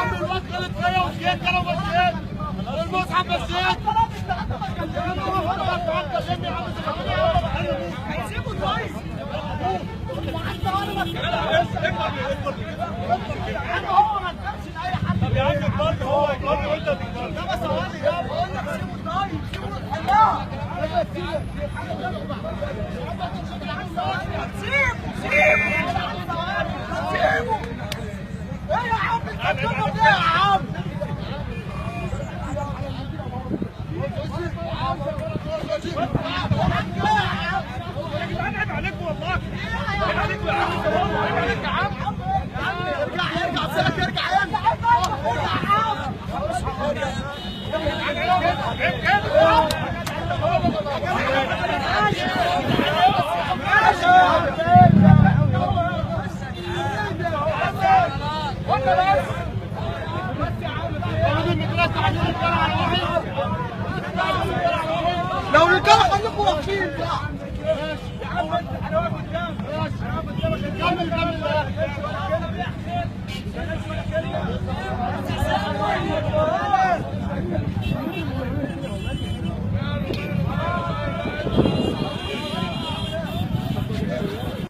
عم الواد خالد فيا وزياد كانوا بسيط والمصحف بسيط هيسيبوا كويس هو ما تكرش لاي حد. طب يا عم الفرد هو الفرد وانت تتفرج. لا بس ثواني يا بقول لك سيبوا طيب سيبوا الحلاوه. سيبوا ايه يا عم التجربه دي يا عم. عيب عليكم والله. عيب عليكم يا عم. عيب عليك يا عم. ارجع سيبك ارجع لو الرجاله خليكم واقفين. يا عم انا واقف قدام. ماشي انا واقف قدامك. كمل